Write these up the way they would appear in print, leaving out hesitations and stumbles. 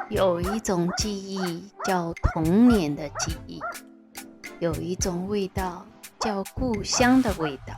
有一种记忆叫童年的记忆，有一种味道叫故乡的味道。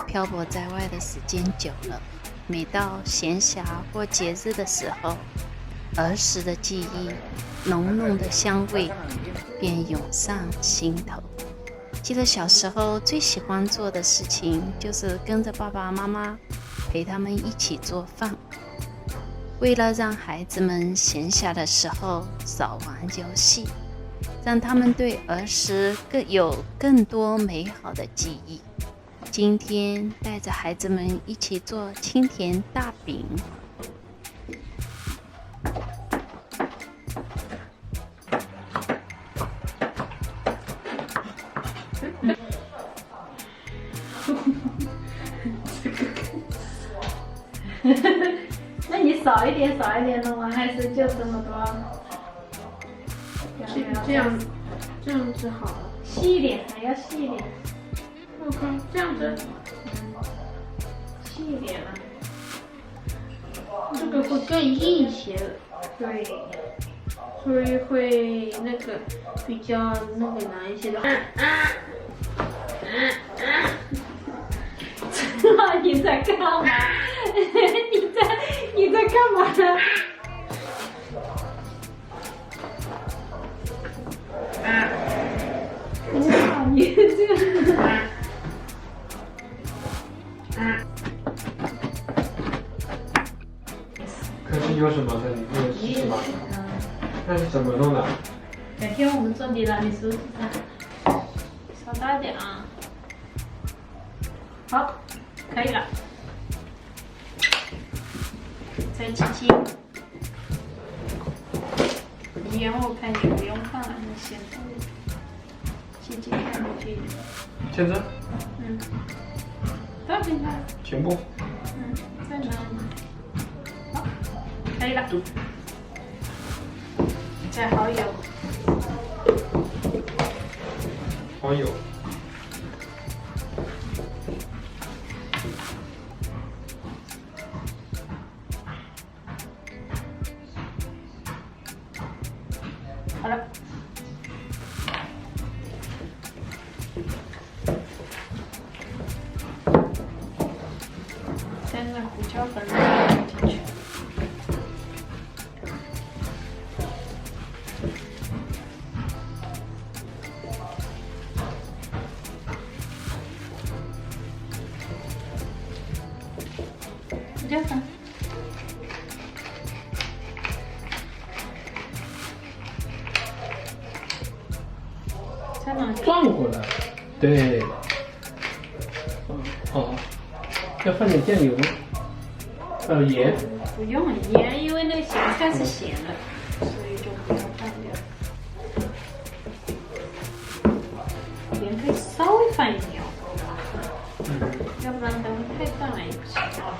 漂泊在外的时间久了，每到闲暇或节日的时候，儿时的记忆浓浓的香味便涌上心头。记得小时候最喜欢做的事情就是跟着爸爸妈妈陪他们一起做饭，为了让孩子们闲暇的时候少玩游戏，让他们对儿时更多美好的记忆。今天带着孩子们一起做青甜大饼。那你少一点弄吗？还是就这么多？这样子好了。细一点，还要细一点。我靠，这样子，细一点了。这个会更硬一些，对，所以会那个比较那个难一些的。你在干嘛？你在干嘛呢？哇，你这个。可是有什么的？你不能试试吗？那是怎么弄的？改天我们做提拉米苏，稍大点啊。好，可以了。再轻轻。盐我看你不用放了，那咸菜，轻轻看就可以了。签字？嗯。到现在。全部？嗯，在哪里？好，可以了。再蚝油。蚝油。好了。现在胡椒粉放进去。胡椒粉。转过来，对。哦，要放点酱油吗？盐。不用盐，因为那个咸菜是咸的，所以就不要放掉。盐可以稍微放一点，要不然等会太淡了也不行啊。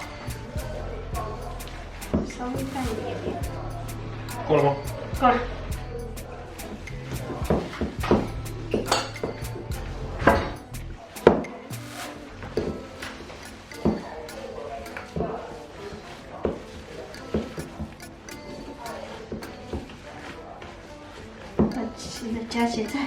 稍微淡一点点。够了吗？够了。现在加咸菜。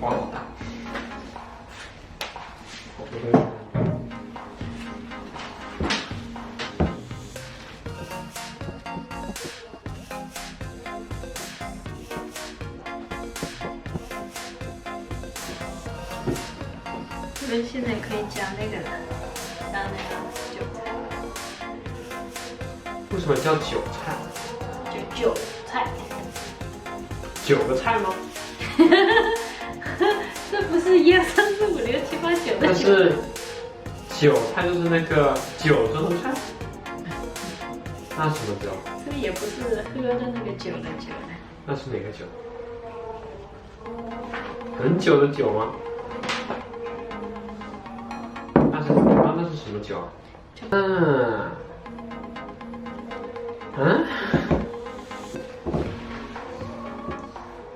哇，好大！好多东西。我们现在可以加那个了，加那个韭菜。为什么叫韭菜？就韭菜。9个菜吗？这不是1、2、3、4、5、6、7、8、9的但是韭菜就是那个九这种菜，那什么酒？这个也不是喝的那个酒的酒呢。那是哪个酒？很久的酒吗？那是什么酒啊？嗯，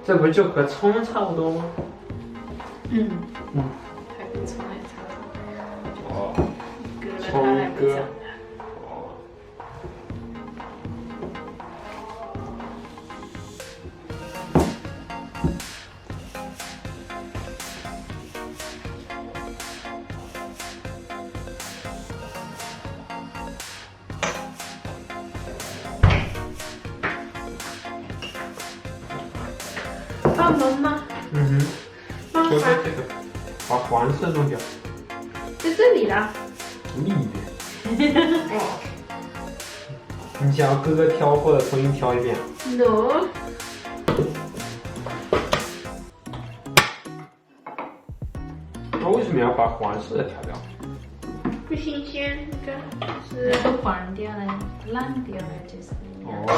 这不就和葱差不多吗？嗯，嗯，还跟葱还差不多，哦，割了它葱割还不长。哦。放门吗？嗯哼，就放啥？这个，把黄色弄掉。在这里啦。里边。哦你想要哥哥挑或者重新挑一遍？ ，no，那为什么要把黄色的挑掉？不新鲜，这个是是都黄掉了，烂掉了，就是一样。哦。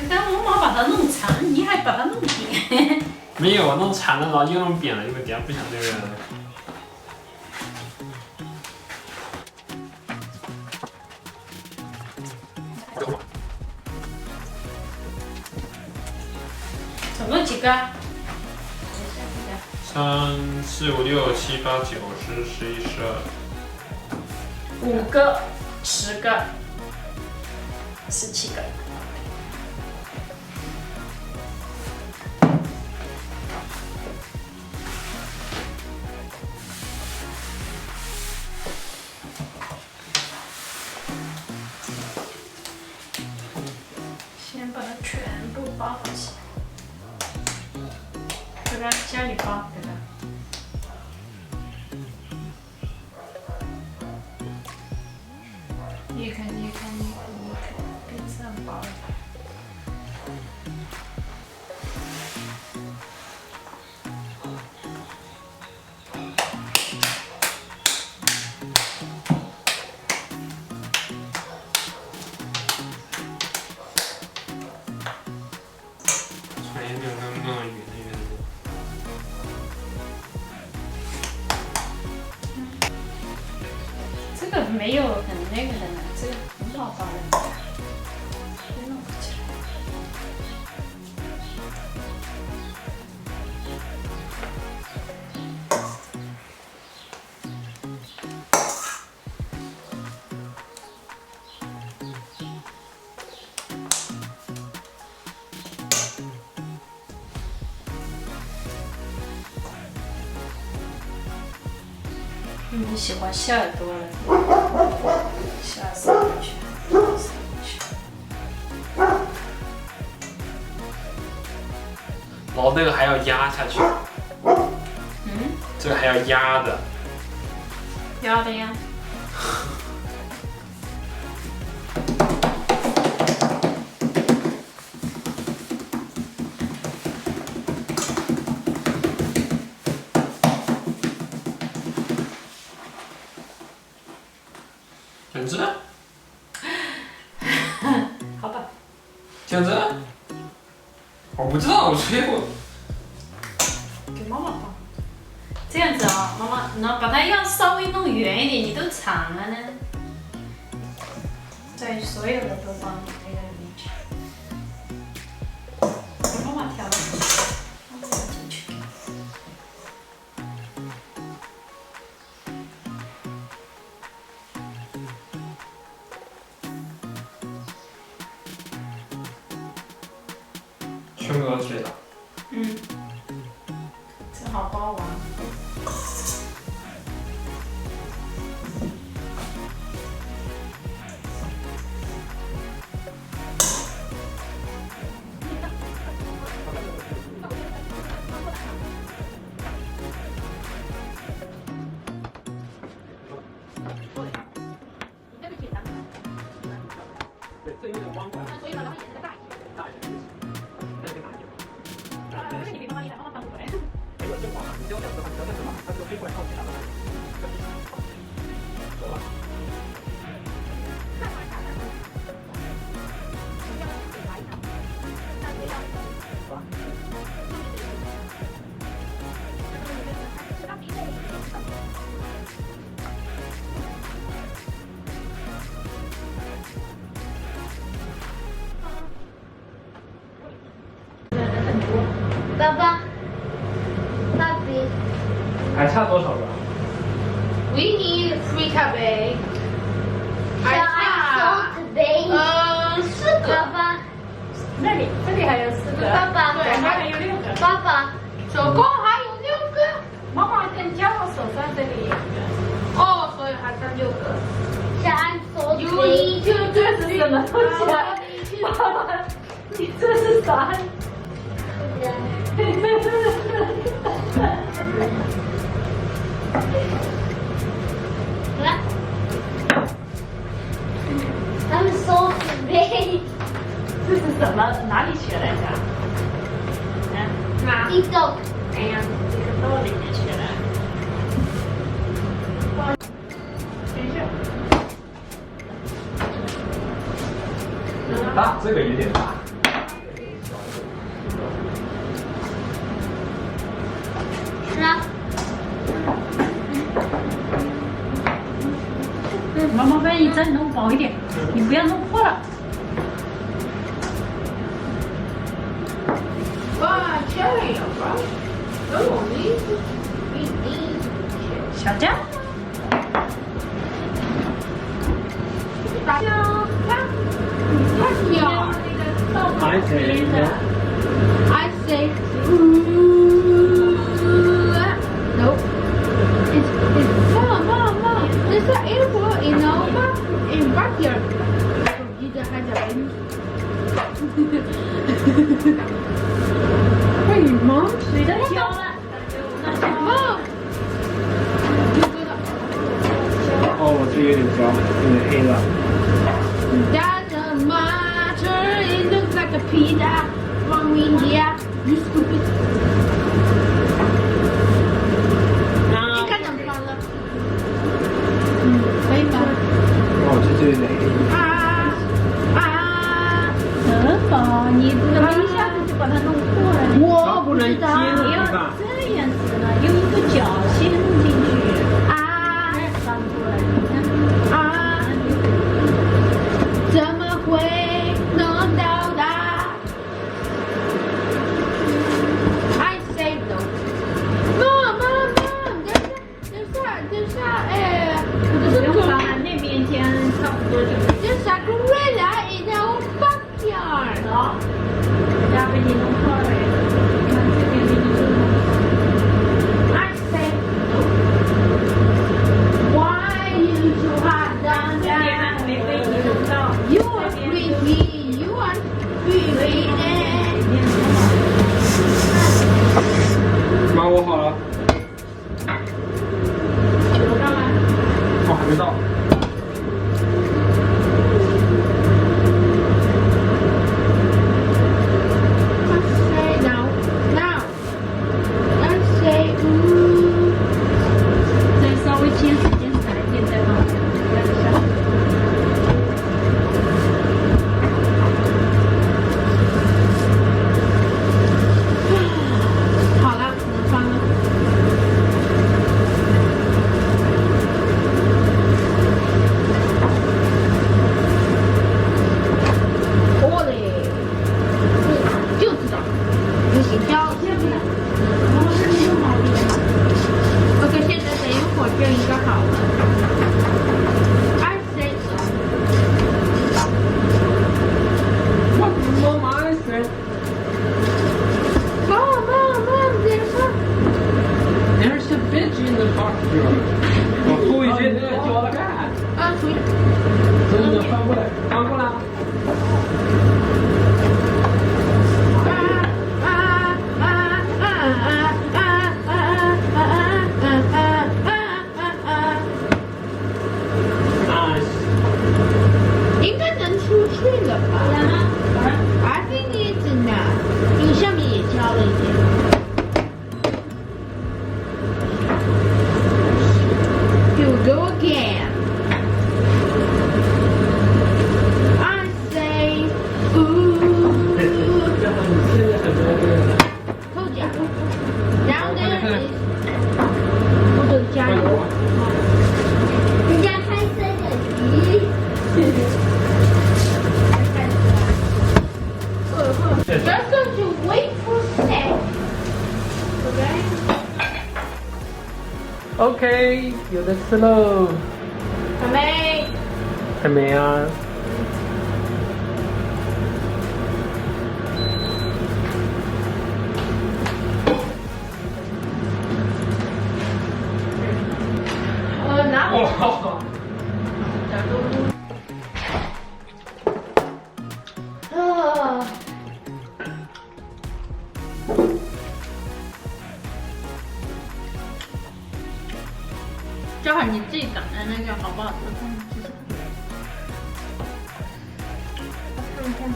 刚刚妈妈把它弄长，你还把它弄扁。没有，弄长了，然后又弄扁了，因为等下不想那个。总共几个？ 3、4、5、6、7、8、9、10、11、12。 5个、10个、17个。先把它全部包起来，这个家里包，对吧？你看，别这样包了。传也没有那么圆的圆的。这个没有很那个的呢，这个很好包的，别弄不起来。你喜欢馅儿多了，馅儿塞进去，塞进去。然后那个还要压下去，嗯，这个还要压的。要的呀。这样子，好吧，这样子，我不知道，所以我给妈妈包。这样子啊、妈妈，然后把它要稍微弄圆一点，你都长了呢。在所有的都放你这个里面去。给妈妈挑的，妈妈要进去。全部都是这个。嗯，正好包完。爸爸，爸比还差多少个？ We need 3 cup egg。还差4个。爸爸，这里还有4个。爸爸对，还有6个。爸爸，总共还有6个。妈妈跟叫我手上这里有1个。哦，所以还剩6个。三手 You need to 这是什么东西啊？妈妈，你这是啥？I'm so big。这是什么？哪里学来的？哪？一种。哎呀，这个豆里面学的。等一下。大，这个有点大。是啊。妈妈帮你再弄薄一点，你不要弄破了。哇，漂亮呀！哦，小江。大江，看，有那个豆腐边的。I say, no. Mom. There's an airport in our in backyard. You just had that. Hey, Mom. 水都浇了。Mom. 哦，我这有点焦，有点黑了。Doesn't matter. It looks like a pizza from India. You stupid. 你看怎么放了？可以吧？哦，这有点黑。很好，你怎么一下子就把它弄破了？我不能接你要了，这样子的，用一个角先弄进去，翻过来，你看，怎么会弄到的？I say no. Mom, 等下，哎，不用翻了，那边天差不多就。There's a gorilla in our backyard. 好，家被你弄破了，看这边给你弄。I say no. Why you too hard down there? 这边还没被你弄到。You are creepy. You are creepy. 妈，我好了。我干嘛？哦，还没到。OK，有的吃喽。还没。还没啊？拿我。哇！啊。教好你自己长的那个好不好吃？看。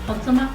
好吃吗？